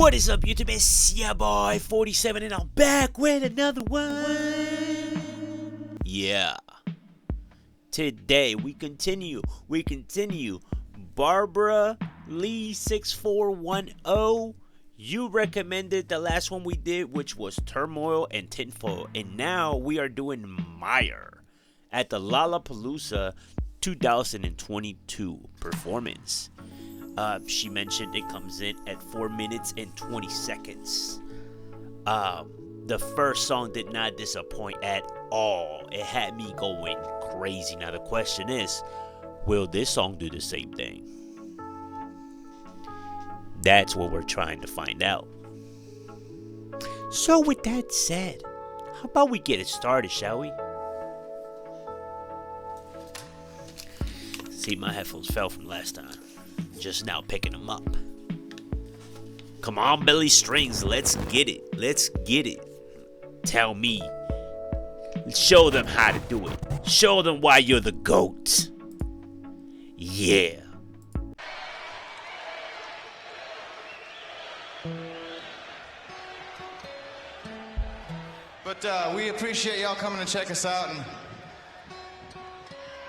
What is up, YouTube? It's your boy 47, and I'm back with another one. Yeah. Today we continue. Barbara Lee 6410. You recommended the last one we did, which was Turmoil and Tinfoil, and now we are doing Mire at the Lollapalooza 2022 performance. She mentioned it comes in at 4 minutes and 20 seconds. The first song did not disappoint at all. It had me going crazy. Now the question is, will this song do the same thing? That's what we're trying to find out. So with that said, how about we get it started, shall we? See, my headphones fell from last time. Just now picking them up. Come on, Billy Strings, let's get it. Tell me. Show them how to do it. Show them why you're the GOAT. Yeah. But we appreciate y'all coming to check us out and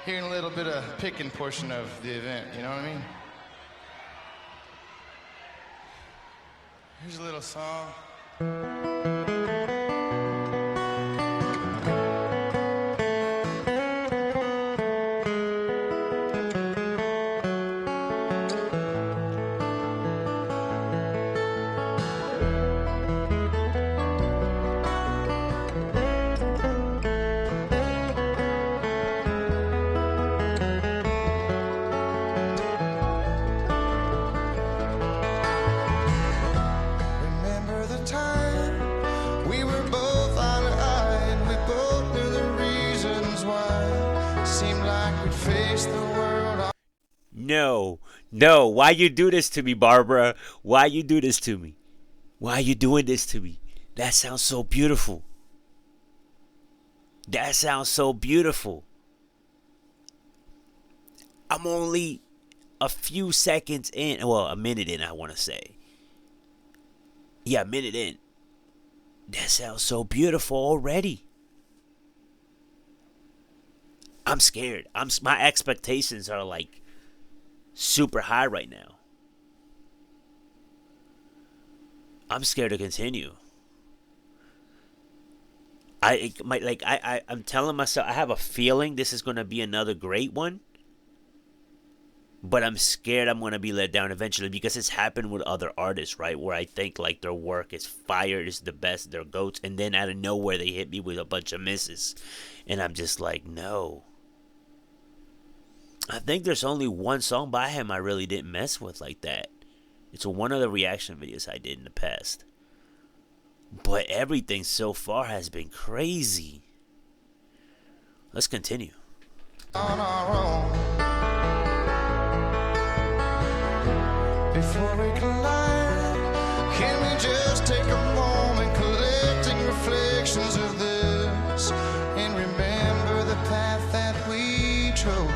hearing a little bit of picking portion of the event, you know what I mean? Here's a little song. No, why you do this to me, Barbara? Why you do this to me? Why you doing this to me? That sounds so beautiful. I'm only a few seconds in, well, a minute in, I want to say. Yeah, a minute in. That sounds so beautiful already. I'm scared. My expectations are like super high right now. I'm scared to continue. I'm telling myself I have a feeling this is gonna be another great one, but I'm scared I'm gonna be let down eventually because it's happened with other artists, right? Where I think like their work is fire, is the best, they're GOATs, and then out of nowhere they hit me with a bunch of misses, and I'm just like, no. I think there's only one song by him I really didn't mess with like that. It's one of the reaction videos I did in the past. But everything so far has been crazy. Let's continue. On our own. Before we collide, can we just take a moment collecting reflections of this and remember the path that we chose?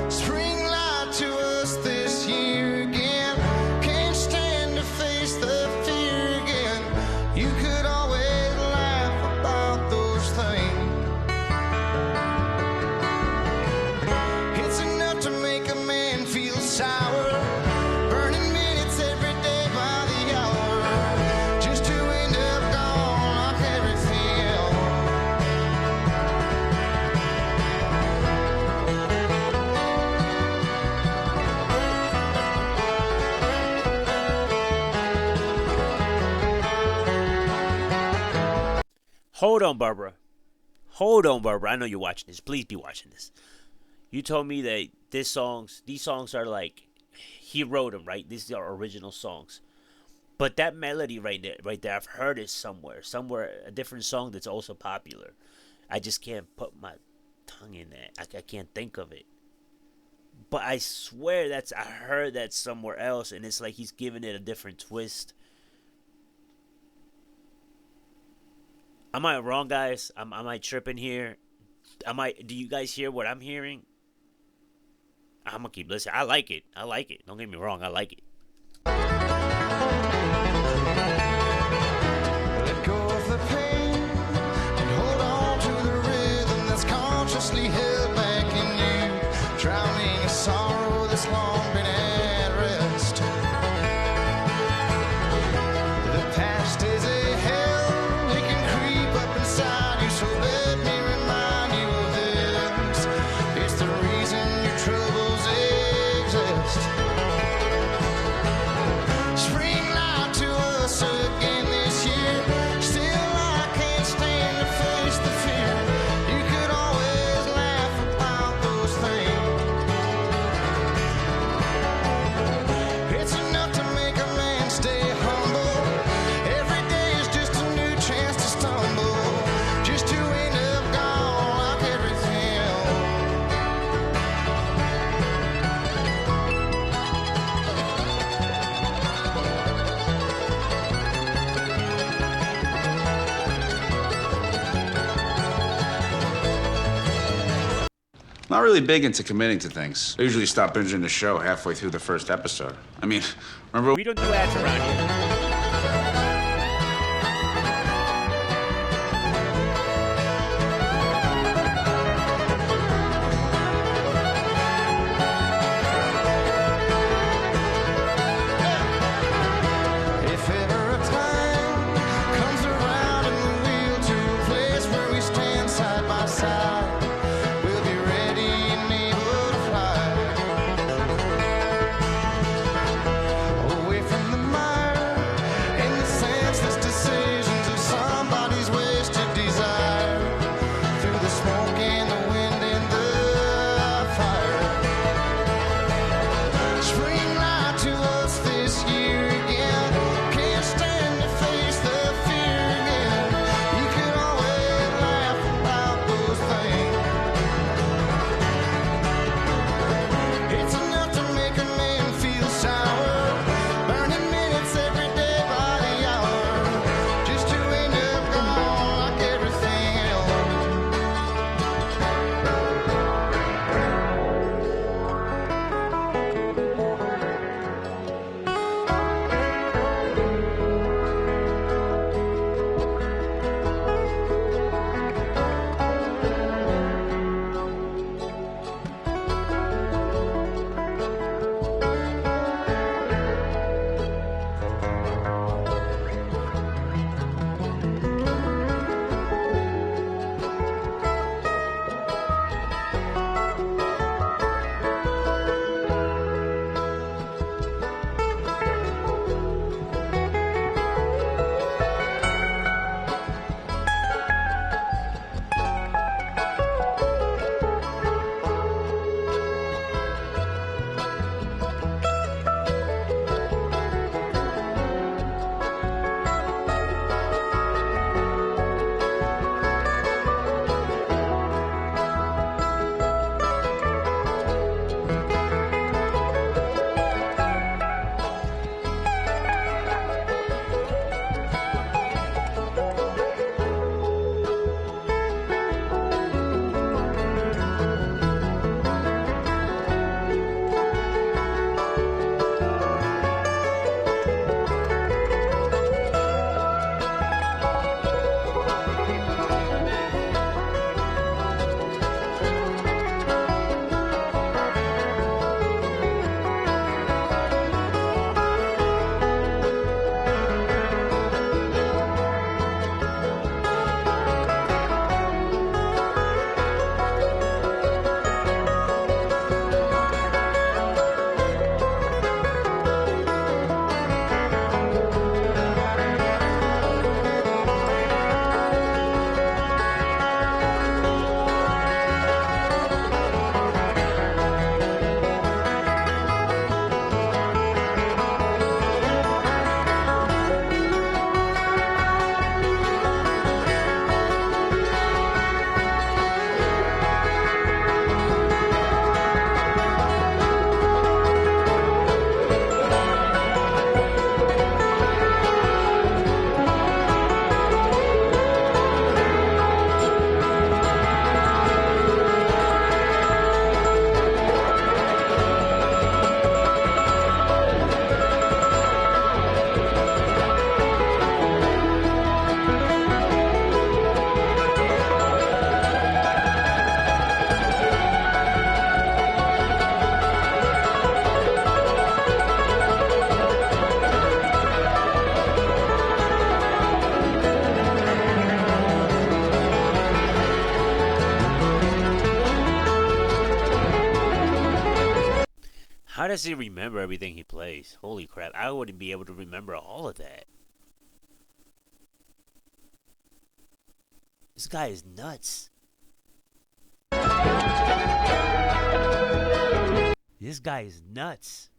Spring light to us this year again. Can't stand to face the fear again. You could always laugh about those things. It's enough to make a man feel sour. Burning minutes every day by the hour. Just to end up gone like everything else. Hold on, Barbara. I know you're watching this. Please be watching this. You told me that these songs are like, he wrote them, right? These are original songs. But that melody right there, I've heard it somewhere, a different song that's also popular. I just can't put my tongue in that. I can't think of it. But I swear I heard that somewhere else, and it's like he's giving it a different twist. Am I wrong, guys? Am I tripping here? Do you guys hear what I'm hearing? I'm gonna keep listening. I like it. Don't get me wrong. I like it. mostly held back in you, drowning a sorrow that's long been at rest. The past is a hell, it can creep up inside you, so let me remind you of this. It's the reason your troubles exist. Spring light to us again this year. Still I can't stand to face the fear. You could always laugh about those things. It's enough to make a man stay humble. Every day is just a new chance to stumble, just to end up gone like everything else. Not really big into committing to things. I usually stop binging the show halfway through the first episode. I mean, remember? We don't do ads around here. If ever a time comes around and the wheel to a place where we stand side by side, we'll be ready and able to fly away from the mire How does he remember everything he plays? Holy crap, I wouldn't be able to remember all of that. This guy is nuts. This guy is nuts.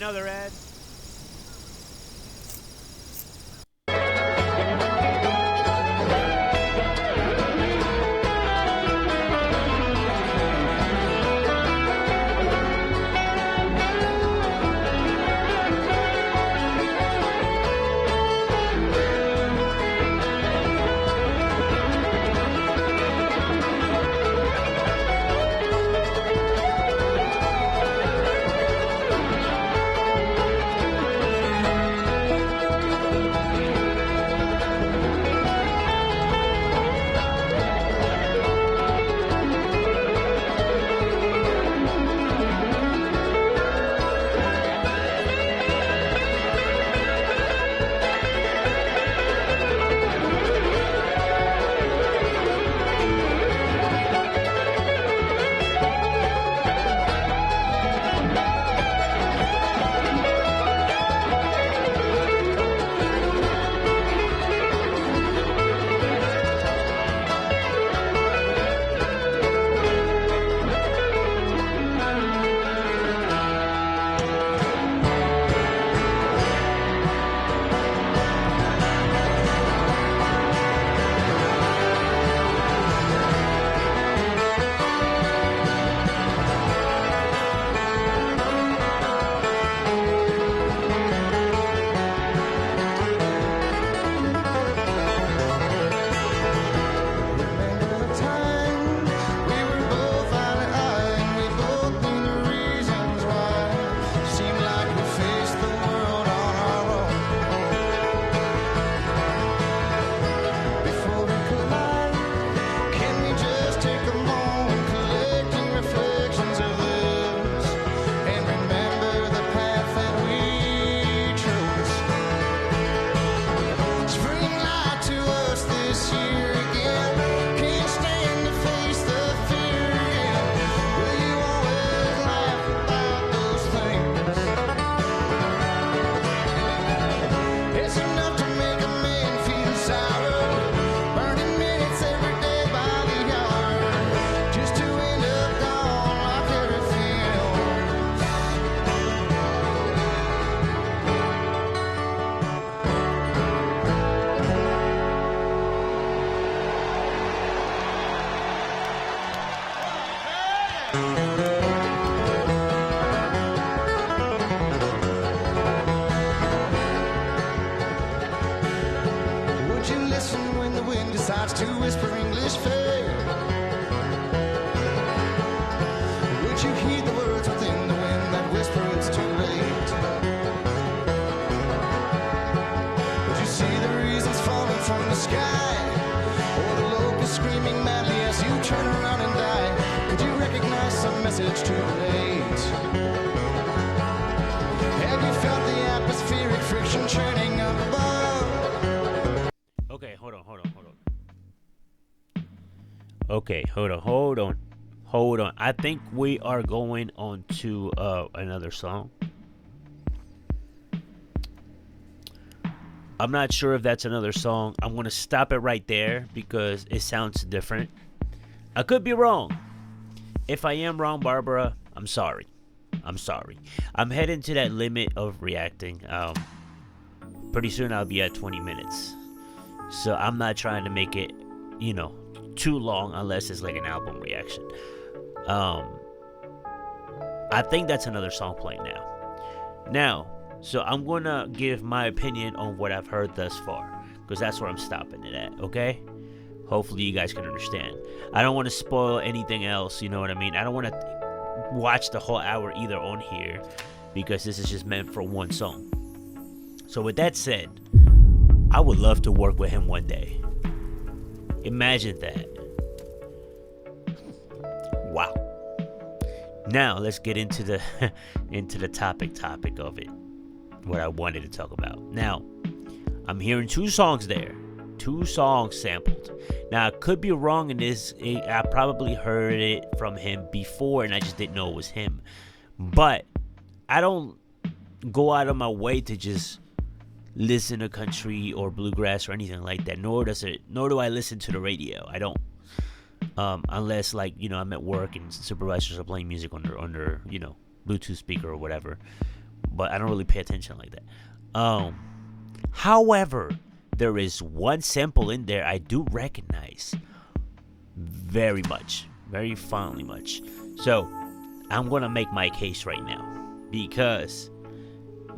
Another ad. decides to whisper English fade. Would you heed the words within the wind that whisper it's too late? Would you see the reasons falling from the sky, or the locusts screaming madly as you turn around and die? Could you recognize some message too late? Have you felt the atmospheric freedom Okay, hold on. I think we are going on to another song. I'm not sure if that's another song. I'm gonna stop it right there because it sounds different. I could be wrong. If I am wrong, Barbara, I'm sorry. I'm heading to that limit of reacting. Pretty soon I'll be at 20 minutes. So I'm not trying to make it, too long unless it's like an album reaction. I think that's another song playing now. So I'm gonna give my opinion on what I've heard thus far, because that's where I'm stopping it at. Okay? Hopefully you guys can understand. I don't want to spoil anything else. You know what I mean? I don't want to watch the whole hour either on here, because this is just meant for one song. So with that said, I would love to work with him one day. Imagine that. Wow. Now let's get into the into the topic of it. What I wanted to talk about. Now, I'm hearing two songs there. Two songs sampled. Now, I could be wrong in this. I probably heard it from him before and I just didn't know it was him. But I don't go out of my way to just listen to country or bluegrass or anything like that. Nor do I listen to the radio. I don't. Unless, like, I'm at work and supervisors are playing music under Bluetooth speaker or whatever. But I don't really pay attention like that. However, there is one sample in there I do recognize very fondly much. So I'm gonna make my case right now, because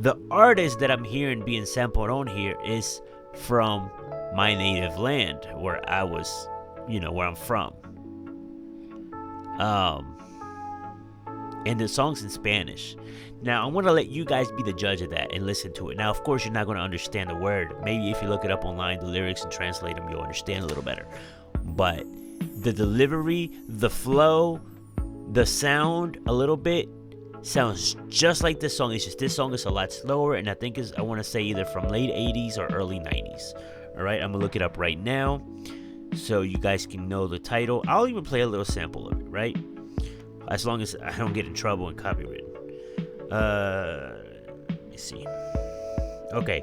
the artist that I'm hearing being sampled on here is from my native land, where I was, where I'm from. And the song's in Spanish. Now, I'm going to let you guys be the judge of that and listen to it. Now, of course, you're not going to understand the word. Maybe if you look it up online, the lyrics, and translate them, you'll understand a little better. But the delivery, the flow, the sound, a little bit, sounds just like this song. It's just this song is a lot slower, and I think I want to say either from late 80s or early 90s. All right, I'm going to look it up right now so you guys can know the title. I'll even play a little sample of it, right? As long as I don't get in trouble and copyrighted. Let me see. Okay.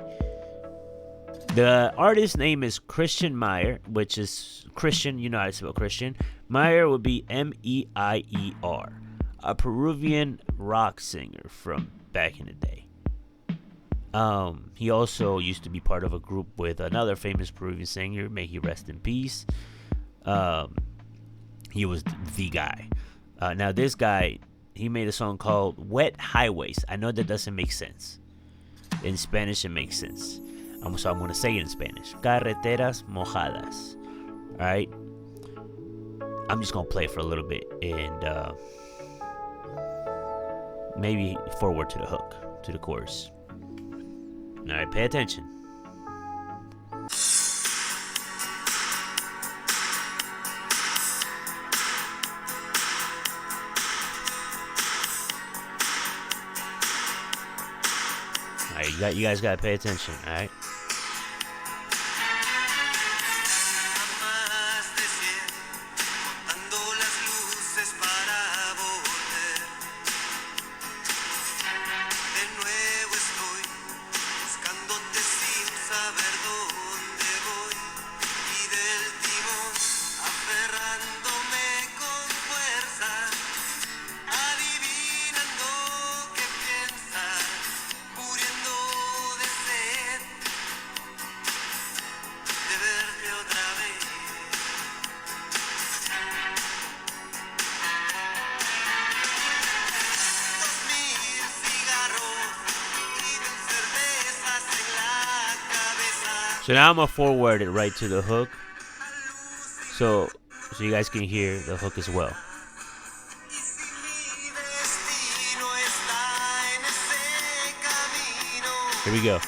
The artist's name is Christian Mire, which is Christian, you know how to spell Christian. Mire would be Meier, a Peruvian rock singer from back in the day. He also used to be part of a group with another famous Peruvian singer, may he rest in peace. He was the guy. Now this guy, he made a song called Wet Highways. I know that doesn't make sense. In Spanish, it makes sense. So I'm going to say it in Spanish. Carreteras mojadas. Alright? I'm just going to play it for a little bit and maybe forward to the hook, to the chorus. Alright, pay attention. Alright, you guys gotta pay attention, alright? So now I'm gonna forward it right to the hook, so you guys can hear the hook as well. Here we go.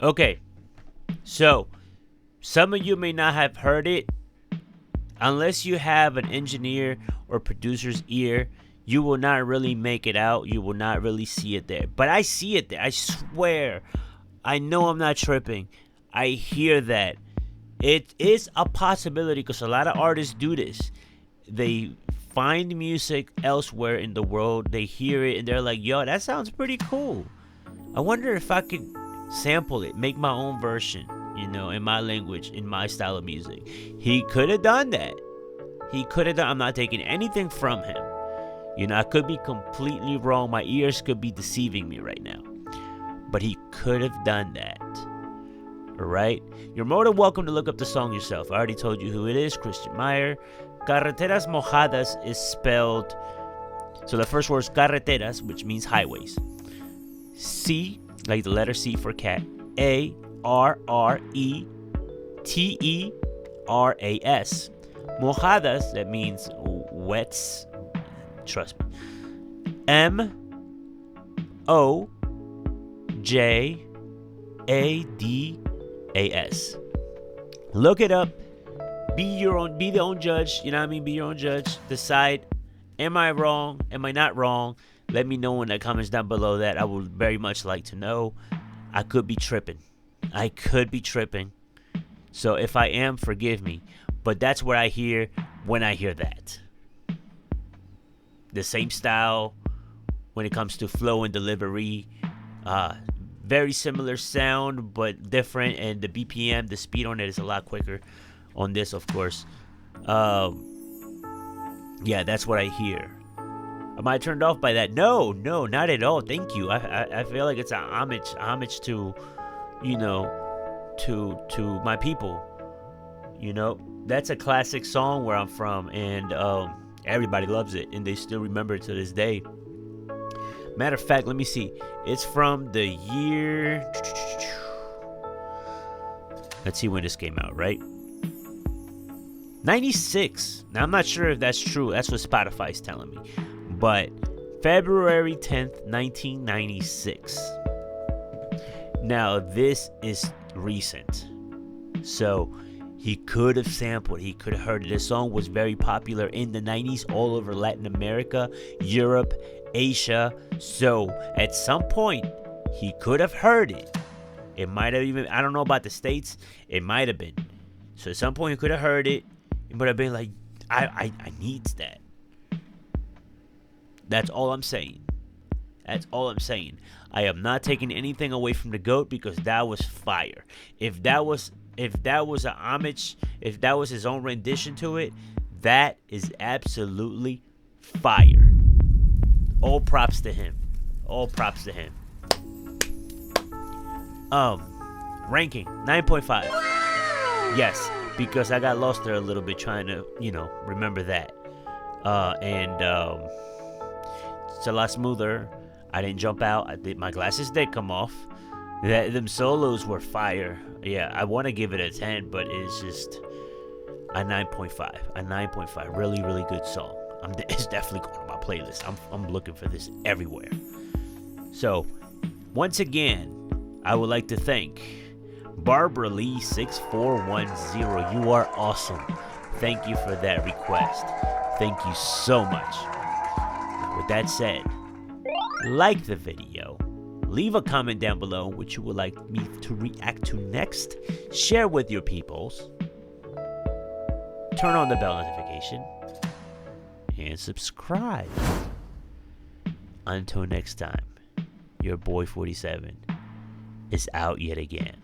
Okay, So, some of you may not have heard it. Unless you have an engineer or producer's ear, you will not really make it out. You will not really see it there. But I see it there. I swear. I know I'm not tripping. I hear that. It is a possibility because a lot of artists do this. They find music elsewhere in the world. They hear it and they're like, yo, that sounds pretty cool. I wonder if I could sample it, make my own version, in my language, in my style of music. He could have done that. I'm not taking anything from him. I could be completely wrong. My ears could be deceiving me right now. But he could have done that. Alright? You're more than welcome to look up the song yourself. I already told you who it is, Christian Mire. Carreteras Mojadas is spelled... So the first word is carreteras, which means highways. C, like the letter C for cat. A-R-R-E-T-E-R-A-S. Mojadas, that means wets. Trust me. M-O-J-A-D-A-S. Look it up. Be the own judge. You know what I mean? Be your own judge. Decide, am I wrong? Am I not wrong? Let me know in the comments down below that. I would very much like to know. I could be tripping. So if I am, forgive me. But that's what I hear when I hear that. The same style when it comes to flow and delivery. Very similar sound, but different. And the BPM, the speed on it is a lot quicker on this, of course. Yeah, that's what I hear. Am I turned off by that? No, not at all. Thank you. I feel like it's a homage to, to my people. That's a classic song where I'm from, and everybody loves it, and they still remember it to this day. Matter of fact, let me see. It's from the year... Let's see when this came out, right? 96. Now, I'm not sure if that's true. That's what Spotify's telling me. But February 10th, 1996. Now, this is recent. So, he could have sampled. He could have heard it. This song was very popular in the 90s all over Latin America, Europe, Asia. So, at some point, he could have heard it. It might have even, I don't know about the States. It might have been. So, at some point, he could have heard it. He would have been like, I needs that. That's all I'm saying. I am not taking anything away from the GOAT because that was fire. If that was a homage, if that was his own rendition to it, that is absolutely fire. All props to him. Ranking 9.5. Yes, because I got lost there a little bit trying to, remember that. It's a lot smoother. I didn't jump out. My glasses did come off. Them solos were fire. Yeah, I want to give it a 10, but it's just a 9.5. A 9.5. Really, really good song. It's definitely going on my playlist. I'm looking for this everywhere. So, once again, I would like to thank Barbara Lee 6410. You are awesome. Thank you for that request. Thank you so much. With that said, like the video, leave a comment down below what you would like me to react to next, share with your peoples, turn on the bell notification, and subscribe. Until next time, your boy 47 is out yet again.